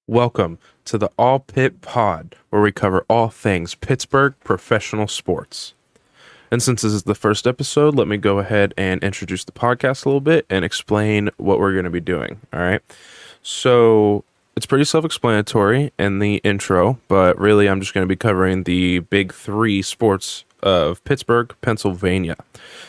Welcome to the AllPittPod, where we cover all things Pittsburgh Professional sports. And since this is the first episode, let me go ahead and introduce the podcast a little bit and explain what we're going to be doing. All right. So it's pretty self-explanatory in the intro, but really I'm just going to be covering the big three sports of Pittsburgh, Pennsylvania.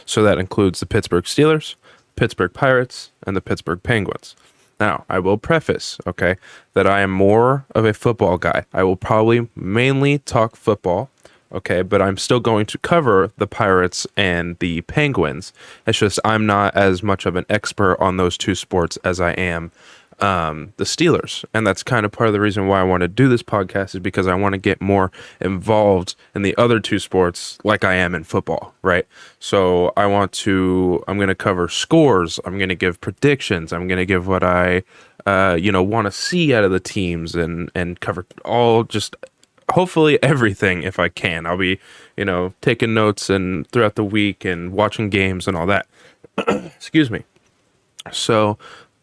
So that includes the Pittsburgh Steelers, Pittsburgh Pirates, and the Pittsburgh Penguins. Now, I will preface, okay, that I am more of a football guy. I will probably mainly talk football, okay, but I'm still going to cover the Pirates and the Penguins. It's just I'm not as much of an expert on those two sports as I am the Steelers. And that's kind of part of the reason why I want to do this podcast, is because I want to get more involved in the other two sports like I am in football, right? So I'm going to cover scores. I'm going to give predictions. I'm going to give what I, want to see out of the teams and cover all just hopefully everything if I can. I'll be, taking notes and throughout the week and watching games and all that. Excuse me. So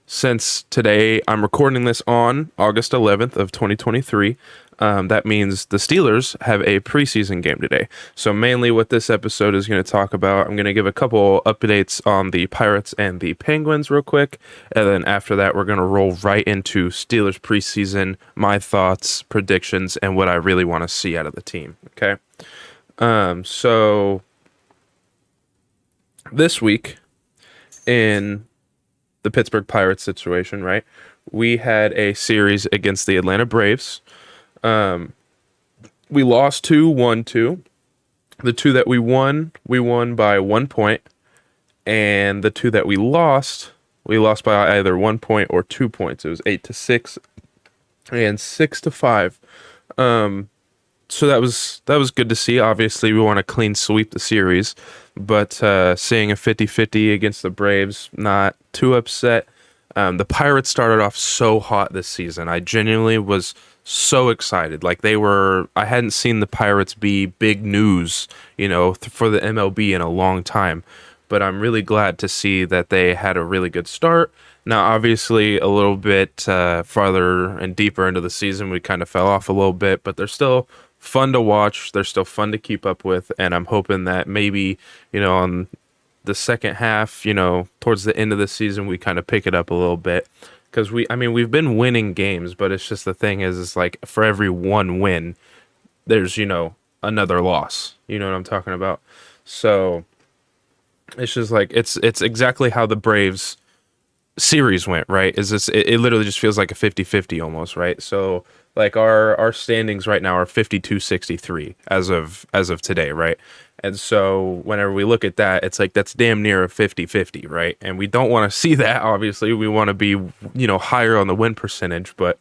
since today I'm recording this on August 11th of 2023, that means the Steelers have a preseason game today. So mainly what this episode is going to talk about, I'm going to give a couple updates on the Pirates and the Penguins real quick. And then after that, we're going to roll right into Steelers preseason, my thoughts, predictions, and what I really want to see out of the team. Okay. So this week in the Pittsburgh Pirates situation, right? We had a series against the Atlanta Braves. We lost 2, won 2. The 2 that we won by 1 point. And the 2 that we lost by either 1 point or 2 points. It was 8-6 and 6-5. So that was good to see. Obviously, we want to clean sweep the series, but seeing a 50-50 against the Braves, not too upset. The Pirates started off so hot this season. I genuinely was so excited. I hadn't seen the Pirates be big news, for the MLB in a long time. But I'm really glad to see that they had a really good start. Now, obviously, a little bit farther and deeper into the season, we kind of fell off a little bit, but they're still fun to watch. They're still fun to keep up with, and I'm hoping that maybe, on the second half, towards the end of the season, we kind of pick it up a little bit. Because we've been winning games, but it's just the thing is like for every one win, there's, another loss. You know what I'm talking about? So it's just like it's exactly how the Braves series went, right? It literally just feels like a 50-50 almost, right? So like our standings right now are 52-63 as of today, right? And so whenever we look at that, it's like that's damn near a 50-50, right? And we don't want to see that, obviously. We want to be, higher on the win percentage, but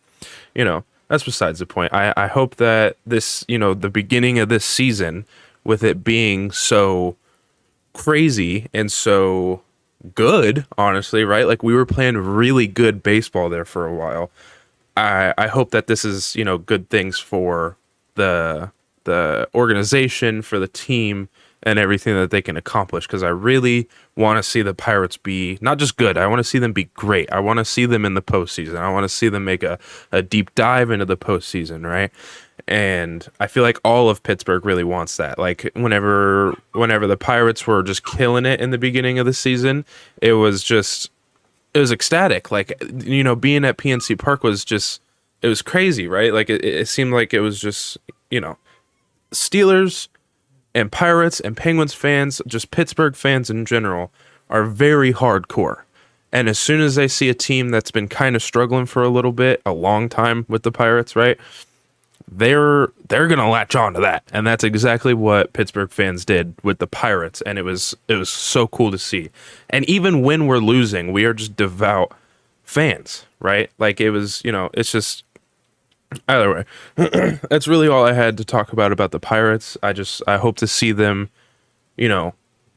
that's besides the point. I hope that this, the beginning of this season, with it being so crazy and so good, honestly, right? Like we were playing really good baseball there for a while. I hope that this is, good things for the organization, for the team, and everything that they can accomplish, because I really want to see the Pirates be not just good. I want to see them be great. I want to see them in the postseason. I want to see them make a deep dive into the postseason, right? And I feel like all of Pittsburgh really wants that. Like whenever the Pirates were just killing it in the beginning of the season, it was ecstatic. Like, being at PNC Park it was crazy, right? Like it seemed like it was just, Steelers and Pirates and Penguins fans, just Pittsburgh fans in general, are very hardcore. And as soon as they see a team that's been kind of struggling for a long time with the Pirates, right? They're going to latch on to that. And that's exactly what Pittsburgh fans did with the Pirates. And it was so cool to see. And even when we're losing, we are just devout fans, right? Like it was, it's just either way. That's really all I had to talk about the Pirates. I hope to see them,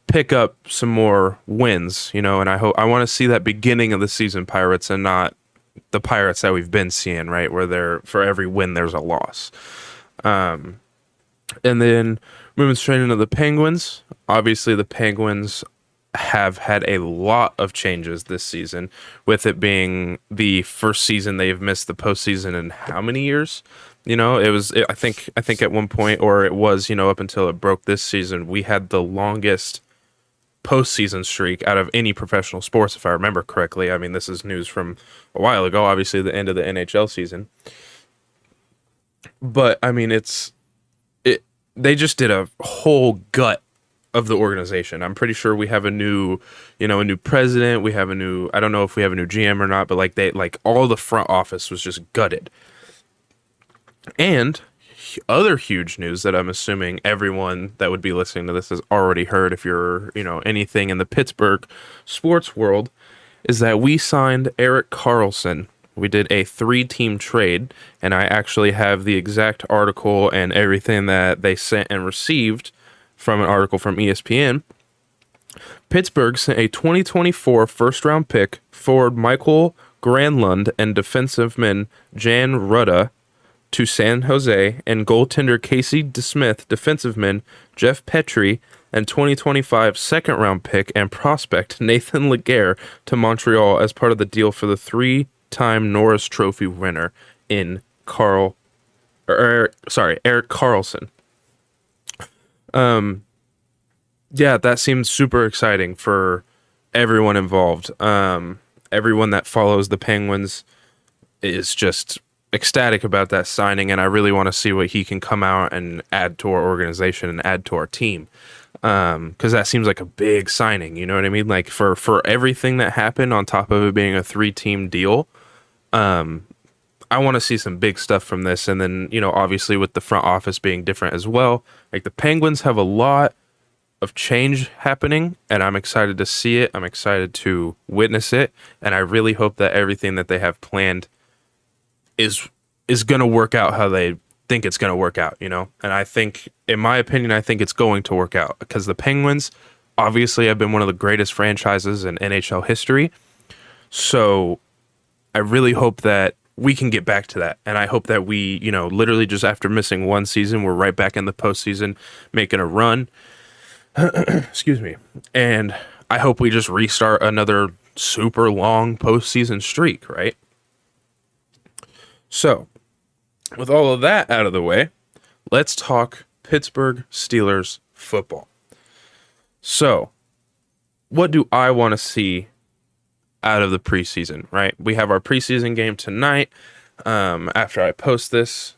pick up some more wins, and I want to see that beginning of the season Pirates and not the Pirates that we've been seeing, right, where for every win there's a loss. And then moving straight into the Penguins. Obviously the Penguins have had a lot of changes this season, with it being the first season they've missed the postseason in how many years? I think at one point, or it was, up until it broke this season, we had the longest postseason streak out of any professional sports, if I remember correctly. I mean, this is news from a while ago, obviously the end of the NHL season. But I mean, they just did a whole gut of the organization. I'm pretty sure we have a new president. We have I don't know if we have a new GM or not, but all the front office was just gutted. And other huge news that I'm assuming everyone that would be listening to this has already heard, if you're, anything in the Pittsburgh sports world, is that we signed Erik Karlsson. We did a 3-team trade, and I actually have the exact article and everything that they sent and received from an article from ESPN. Pittsburgh sent a 2024 first-round pick, forward Michael Granlund, and defenseman Jan Rutta to San Jose, and goaltender Casey DeSmith, defenseman Jeff Petrie, and 2025 second-round pick and prospect Nathan Laguerre to Montreal as part of the deal for the 3-time Norris Trophy winner in Erik Karlsson. Yeah, that seems super exciting for everyone involved. Everyone that follows the Penguins is just ecstatic about that signing, and I really want to see what he can come out and add to our organization and add to our team. Because that seems like a big signing, you know what I mean? Like for everything that happened on top of it being a 3-team deal, I want to see some big stuff from this. And then, obviously with the front office being different as well, like the Penguins have a lot of change happening, and I'm excited to see it. I'm excited to witness it, and I really hope that everything that they have planned is going to work out how they think it's going to work out, And I think, in my opinion, it's going to work out, because the Penguins obviously have been one of the greatest franchises in NHL history. So I really hope that we can get back to that. And I hope that we, literally just after missing one season, we're right back in the postseason making a run. Excuse me. And I hope we just restart another super long postseason streak, right? So, with all of that out of the way, let's talk Pittsburgh Steelers football. So, what do I want to see out of the preseason, right? We have our preseason game tonight after I post this.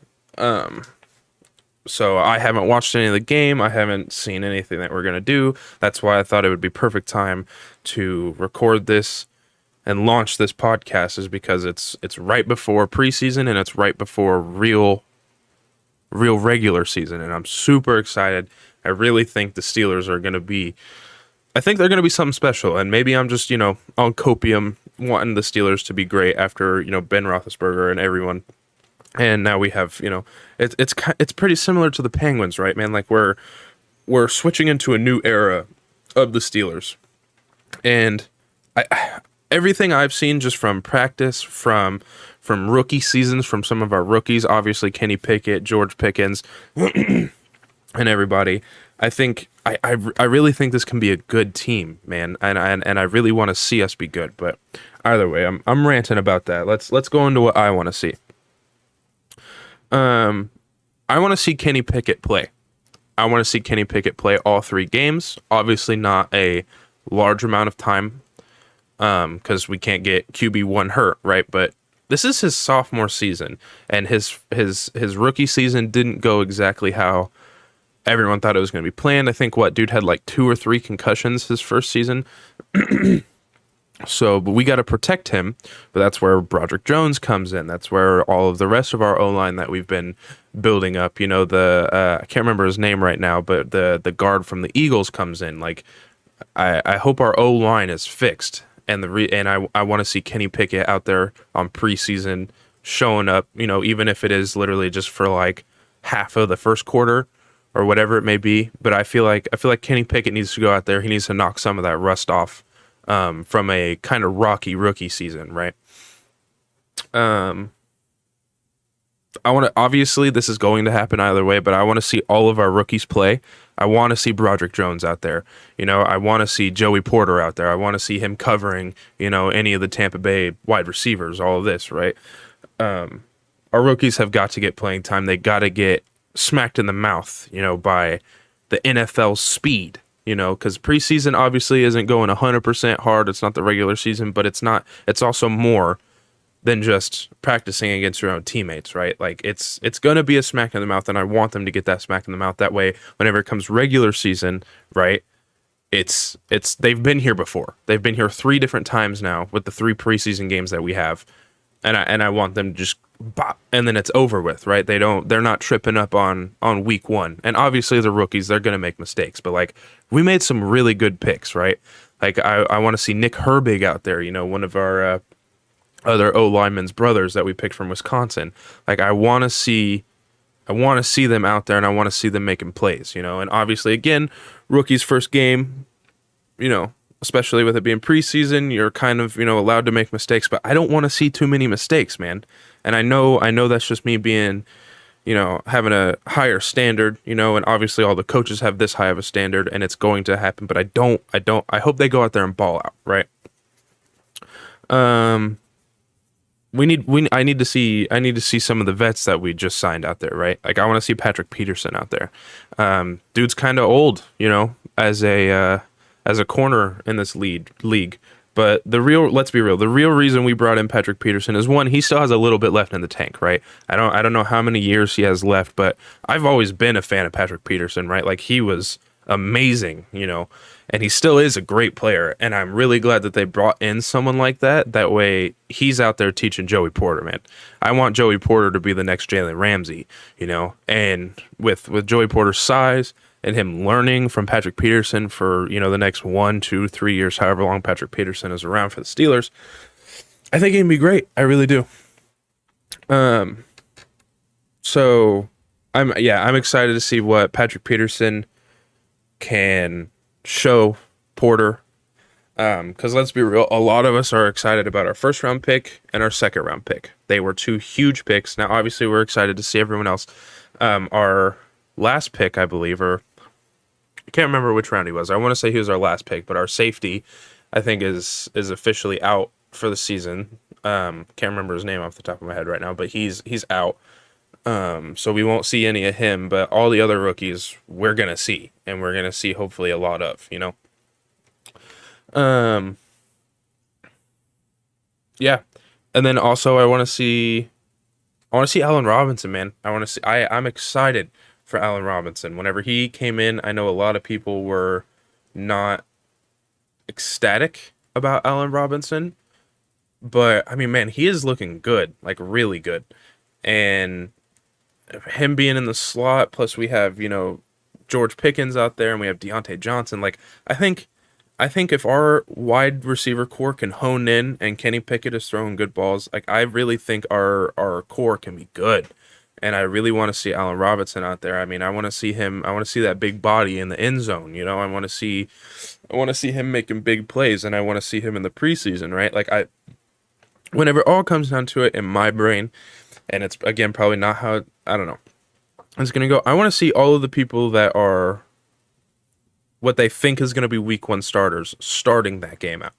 So I haven't watched any of the game. I haven't seen anything that we're going to do. That's why I thought it would be perfect time to record this and launch this podcast, is because it's right before preseason and it's right before real regular season. And I'm super excited. I really think the Steelers are going to be, I think they're going to be something special. And maybe I'm just, on copium wanting the Steelers to be great after, Ben Roethlisberger and everyone. And now we have, it's pretty similar to the Penguins, right, man? Like we're switching into a new era of the Steelers. And everything I've seen just from practice, from rookie seasons, from some of our rookies, obviously Kenny Pickett, George Pickens, and everybody, I think I really think this can be a good team, man, and I really want to see us be good. But either way, I'm ranting about that. Let's go into what I want to see. I want to see Kenny Pickett play. I want to see Kenny Pickett play all 3 games. Obviously, not a large amount of time, because we can't get QB1 hurt, right? But this is his sophomore season, and his rookie season didn't go exactly how everyone thought it was going to be planned. I think dude had like 2 or 3 concussions his first season. So, but we got to protect him. But that's where Broderick Jones comes in. That's where all of the rest of our O-line that we've been building up, I can't remember his name right now, but the guard from the Eagles comes in. Like, I hope our O-line is fixed. And I want to see Kenny Pickett out there on preseason showing up, even if it is literally just for like half of the first quarter or whatever it may be. But I feel like Kenny Pickett needs to go out there. He needs to knock some of that rust off from a kind of rocky rookie season, right? I want to, obviously this is going to happen either way, but I want to see all of our rookies play. I want to see Broderick Jones out there. I want to see Joey Porter out there. I want to see him covering, any of the Tampa Bay wide receivers, all of this, right? Our rookies have got to get playing time. They got to get smacked in the mouth, by the NFL speed, because preseason obviously isn't going 100% hard. It's not the regular season, but it's also more than just practicing against your own teammates, right? Like it's going to be a smack in the mouth, and I want them to get that smack in the mouth. That way, whenever it comes regular season, right? It's they've been here before. They've been here 3 different times now with the 3 preseason games that we have. And I want them to just bop, and then it's over with, right? They're not tripping up on week 1. And obviously the rookies, they're going to make mistakes, but like we made some really good picks, right? Like I want to see Nick Herbig out there, one of our other O linemen's brothers that we picked from Wisconsin. Like I want to see them out there, and I want to see them making plays, and obviously again, rookies first game, especially with it being preseason, you're kind of, allowed to make mistakes, but I don't want to see too many mistakes, man. And I know that's just me being, having a higher standard, and obviously all the coaches have this high of a standard, and it's going to happen, but I hope they go out there and ball out, right? I need to see some of the vets that we just signed out there, right? Like I want to see Patrick Peterson out there. Dude's kind of old, as a corner in this league. But let's be real, the real reason we brought in Patrick Peterson is, one, he still has a little bit left in the tank, right? I don't know how many years he has left, but I've always been a fan of Patrick Peterson, right? Like he was amazing, and he still is a great player. And I'm really glad that they brought in someone like that. That way he's out there teaching Joey Porter, man. I want Joey Porter to be the next Jalen Ramsey, and with Joey Porter's size and him learning from Patrick Peterson for, the next 1, 2, 3 years, however long Patrick Peterson is around for the Steelers, I think it can be great. I really do. So I'm excited to see what Patrick Peterson can show Porter. Because let's be real, a lot of us are excited about our first round pick and our second round pick. They were 2 huge picks. Now, obviously, we're excited to see everyone else. Our last pick, I believe, or I can't remember which round he was. I want to say he was our last pick, but our safety, I think, is officially out for the season. Can't remember his name off the top of my head right now, but he's out. So we won't see any of him, but all the other rookies we're gonna see, and we're gonna see hopefully a lot of, Yeah, and then also I want to see Allen Robinson, man. I'm excited for Allen Robinson. Whenever he came in, I know a lot of people were not ecstatic about Allen Robinson, but I mean, man, he is looking good, like really good. And him being in the slot, plus we have, George Pickens out there, and we have Deontay Johnson. Like, I think if our wide receiver core can hone in and Kenny Pickett is throwing good balls, like I really think our core can be good. And I really want to see Allen Robinson out there. I mean, I want to see him. I want to see that big body in the end zone. I want to see him making big plays, and I want to see him in the preseason, right? Like whenever it all comes down to it in my brain, and it's again probably not how I don't know it's gonna go. I want to see all of the people that are what they think is gonna be week 1 starters starting that game out.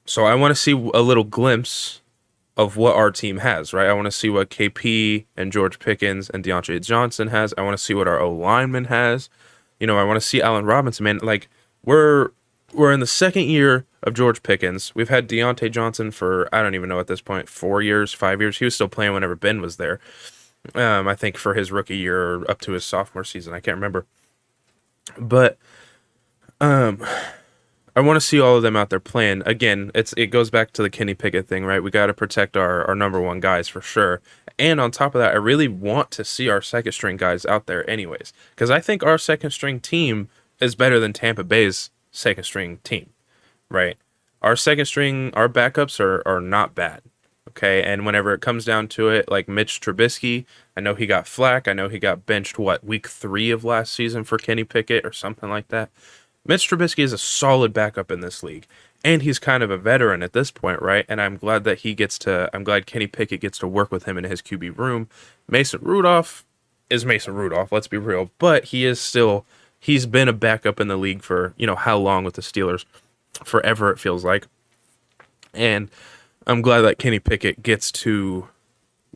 So I want to see a little glimpse of what our team has, right? I want to see what KP and George Pickens and Deontay Johnson has. I want to see what our O lineman has. I want to see Allen Robinson, man. Like we're in the second year of George Pickens. We've had Deontay Johnson for, I don't even know at this point, 4 years, 5 years. He was still playing whenever Ben was there. I think for his rookie year or up to his sophomore season. I can't remember. But I want to see all of them out there playing. Again, it goes back to the Kenny Pickett thing, right? We got to protect our number 1 guys for sure. And on top of that, I really want to see our second string guys out there anyways. Because I think our second string team is better than Tampa Bay's second string team, right? Our second string, our backups are not bad, okay? And whenever it comes down to it, like Mitch Trubisky, I know he got flack. I know he got benched, week 3 of last season for Kenny Pickett or something like that. Mitch Trubisky is a solid backup in this league, and he's kind of a veteran at this point, right? And I'm glad that I'm glad Kenny Pickett gets to work with him in his QB room. Mason Rudolph, is Mason Rudolph. Let's be real, but he's been a backup in the league for how long with the Steelers, forever it feels like, and I'm glad that Kenny Pickett gets to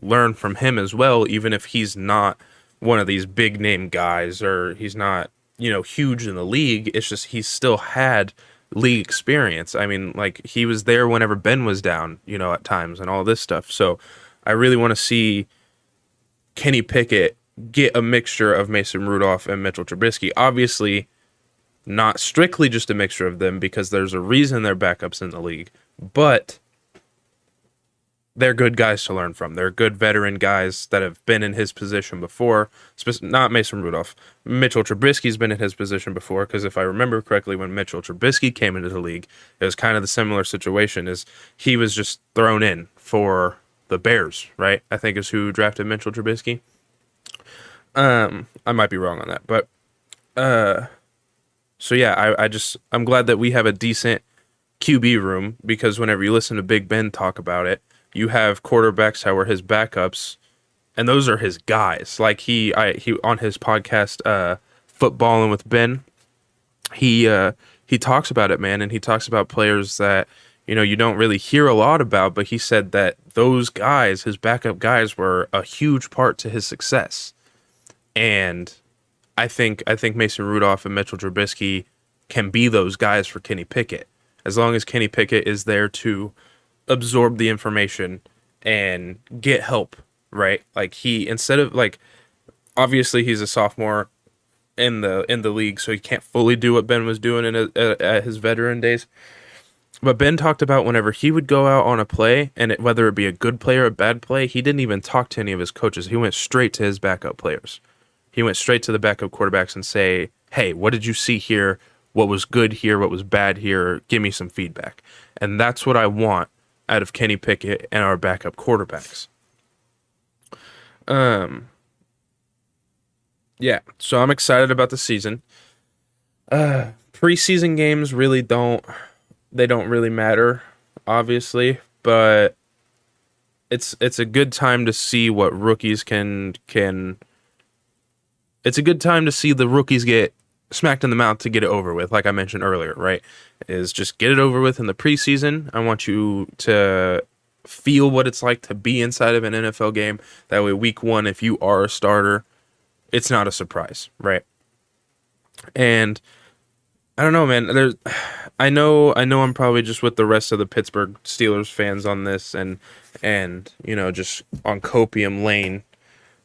learn from him as well, even if he's not one of these big name guys or he's not, huge in the league. It's just he's still had league experience. I mean, like he was there whenever Ben was down, at times and all this stuff. So I really want to see Kenny Pickett get a mixture of Mason Rudolph and Mitchell Trubisky. Obviously, not strictly just a mixture of them because there's a reason they're backups in the league, but they're good guys to learn from. They're good veteran guys that have been in his position before. Not Mason Rudolph. Mitchell Trubisky's been in his position before, because if I remember correctly, when Mitchell Trubisky came into the league, it was kind of the similar situation. Is he was just thrown in for the Bears, right? I think is who drafted Mitchell Trubisky. I might be wrong on that, but so yeah, I'm glad that we have a decent QB room, because whenever you listen to Big Ben talk about it, you have quarterbacks that were his backups, and those are his guys. Like he on his podcast, Footballing with Ben, he talks about it, man, and he talks about players that you don't really hear a lot about, but he said that those guys, his backup guys, were a huge part to his success. And I think Mason Rudolph and Mitchell Trubisky can be those guys for Kenny Pickett, as long as Kenny Pickett is there to absorb the information and get help, right? Like instead of obviously he's a sophomore in the league, so he can't fully do what Ben was doing at his veteran days. But Ben talked about whenever he would go out on a play, and whether it be a good play or a bad play, he didn't even talk to any of his coaches. He went straight to his backup players. He went straight to the backup quarterbacks and say, hey, what did you see here? What was good here? What was bad here? Give me some feedback. And that's what I want out of Kenny Pickett and our backup quarterbacks. Yeah, so I'm excited about the season. Preseason games really don't really matter, obviously, but it's a good time to see what rookies can. It's a good time to see the rookies get smacked in the mouth to get it over with, like I mentioned earlier, right? Is just get it over with in the preseason. I want you to feel what it's like to be inside of an NFL game. That way, week one, if you are a starter, it's not a surprise, right? And I don't know, man. I know I'm probably just with the rest of the Pittsburgh Steelers fans on this, and just on Copium Lane.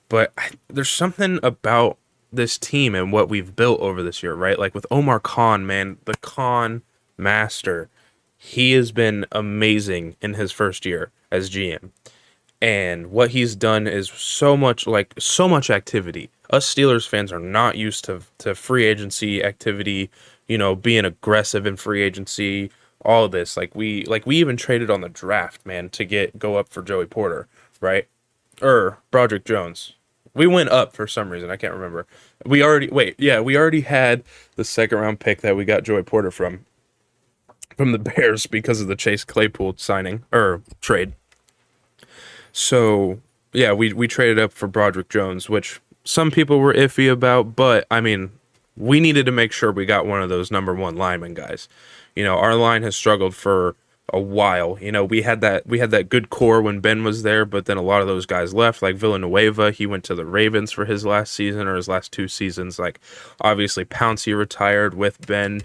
But there's something about this team and what we've built over this year, right? Like with Omar Khan, man, the Khan master, he has been amazing in his first year as GM. And what he's done is so much activity. Us Steelers fans are not used to free agency activity, being aggressive in free agency, all of this. We even traded on the draft, man, to go up for Joey Porter, right? Or Broderick Jones. We went up for some reason. I can't remember. We already had the second round pick that we got Joey Porter from the Bears because of the Chase Claypool signing or trade. So yeah, we traded up for Broderick Jones, which some people were iffy about, but I mean, we needed to make sure we got one of those number one lineman guys. Our line has struggled for a while. We had that good core when Ben was there, but then a lot of those guys left. Like Villanueva, he went to the Ravens for his last season or his last two seasons. Like obviously Pouncey retired with Ben.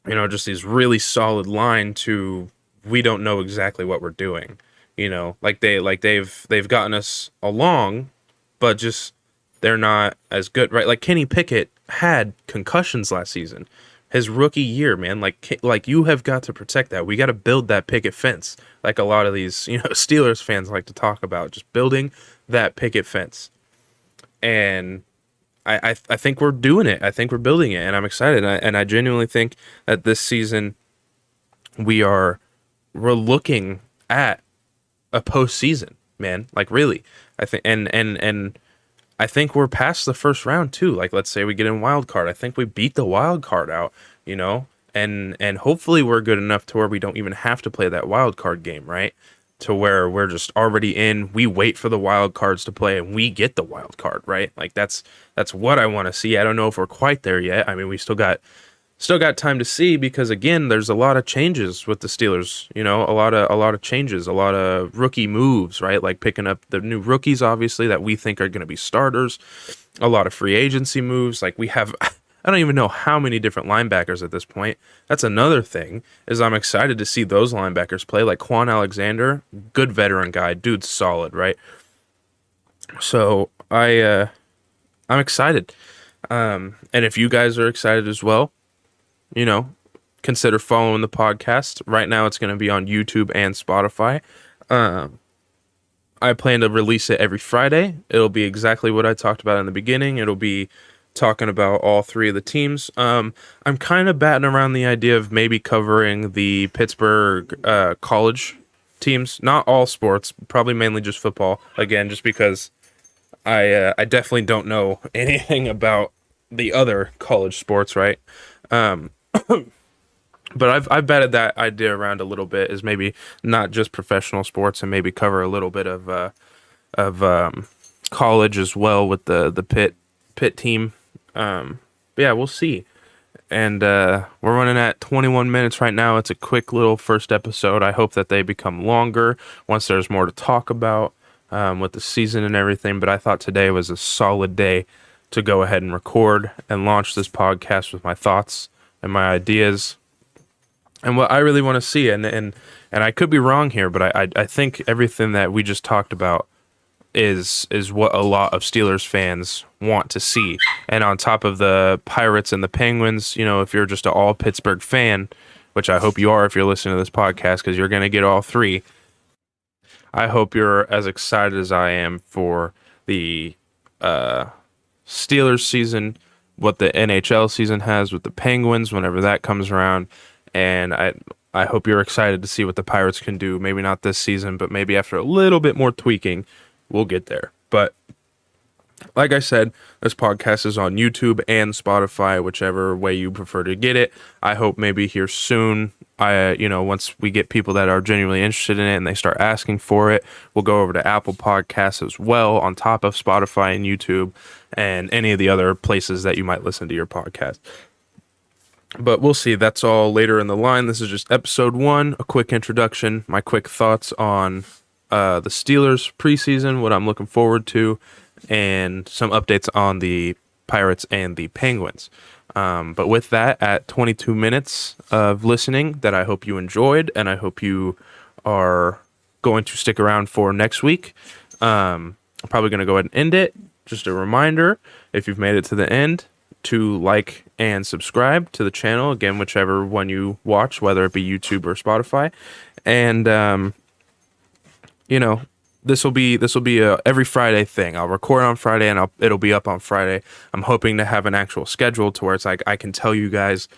Just these really solid line to we don't know exactly what we're doing. They've gotten us along, but just they're not as good, right? Like Kenny Pickett had concussions last season. His rookie year, man, like you have got to protect that. We got to build that picket fence, like a lot of these, Steelers fans like to talk about, just building that picket fence. And I think we're doing it. I think we're building it, and I'm excited. And I genuinely think that this season we're looking at a postseason, man. Like really, I think, and I think we're past the first round too. Like, let's say we get in wild card. I think we beat the wild card out, and hopefully we're good enough to where we don't even have to play that wild card game, right? to where we're just already in. We wait for the wild cards to play and we get the wild card, right? Like that's what I want to see. I don't know if we're quite there yet. I mean, we still got time to see, because again, there's a lot of changes with the Steelers, a lot of changes, a lot of rookie moves, right? Like picking up the new rookies, obviously, that we think are going to be starters, a lot of free agency moves. Like we have, I don't even know how many different linebackers at this point. That's another thing, is I'm excited to see those linebackers play. Like Quan Alexander, good veteran guy, dude's solid, right? So I'm excited. And if you guys are excited as well, consider following the podcast. Right now it's going to be on YouTube and Spotify. I plan to release it every Friday. It'll be exactly what I talked about in the beginning. It'll be talking about all three of the teams. I'm kind of batting around the idea of maybe covering the Pittsburgh college teams. Not all sports, probably mainly just football. Again, just because I definitely don't know anything about the other college sports, right? But I've batted that idea around a little bit, is maybe not just professional sports, and maybe cover a little bit of college as well with the Pitt team. But yeah, we'll see. And we're running at 21 minutes right now. It's a quick little first episode. I hope that they become longer once there's more to talk about with the season and everything. But I thought today was a solid day to go ahead and record and launch this podcast with my thoughts and my ideas and what I really want to see. And I could be wrong here, but I think everything that we just talked about is what a lot of Steelers fans want to see. And on top of the Pirates and the Penguins, if you're just an all Pittsburgh fan, which I hope you are if you're listening to this podcast, because you're going to get all three, I hope you're as excited as I am for the Steelers season, what the NHL season has with the Penguins whenever that comes around. And I hope you're excited to see what the Pirates can do. Maybe not this season, but maybe after a little bit more tweaking, we'll get there. But like I said, this podcast is on YouTube and Spotify, whichever way you prefer to get it. I hope maybe here soon, once we get people that are genuinely interested in it and they start asking for it, we'll go over to Apple Podcasts as well, on top of Spotify and YouTube and any of the other places that you might listen to your podcast. But we'll see. That's all later in the line. This is just episode 1, a quick introduction, my quick thoughts on the Steelers preseason, what I'm looking forward to, and some updates on the Pirates and the Penguins. But with that, at 22 minutes of listening, that I hope you enjoyed, and I hope you are going to stick around for next week. I'm probably going to go ahead and end it. Just a reminder, if you've made it to the end, to like and subscribe to the channel, again, whichever one you watch, whether it be YouTube or Spotify. And this will be a every Friday thing. I'll record on Friday and it'll be up on Friday. I'm hoping to have an actual schedule to where it's like I can tell you guys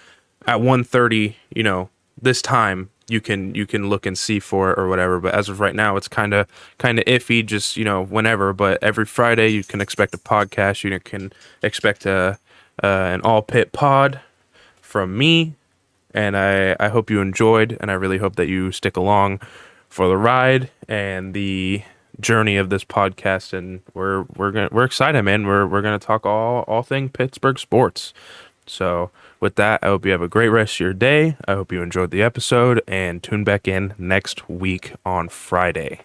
at 1:30, this time you can look and see for it or whatever. But as of right now, it's kind of iffy, just whenever. But every Friday you can expect a podcast. You can expect an AllPittPod from me, and I hope you enjoyed, and I really hope that you stick along for the ride and the journey of this podcast. And we're excited, man. We're gonna talk all thing Pittsburgh sports. So with that, I hope you have a great rest of your day. I hope you enjoyed the episode, and tune back in next week on Friday.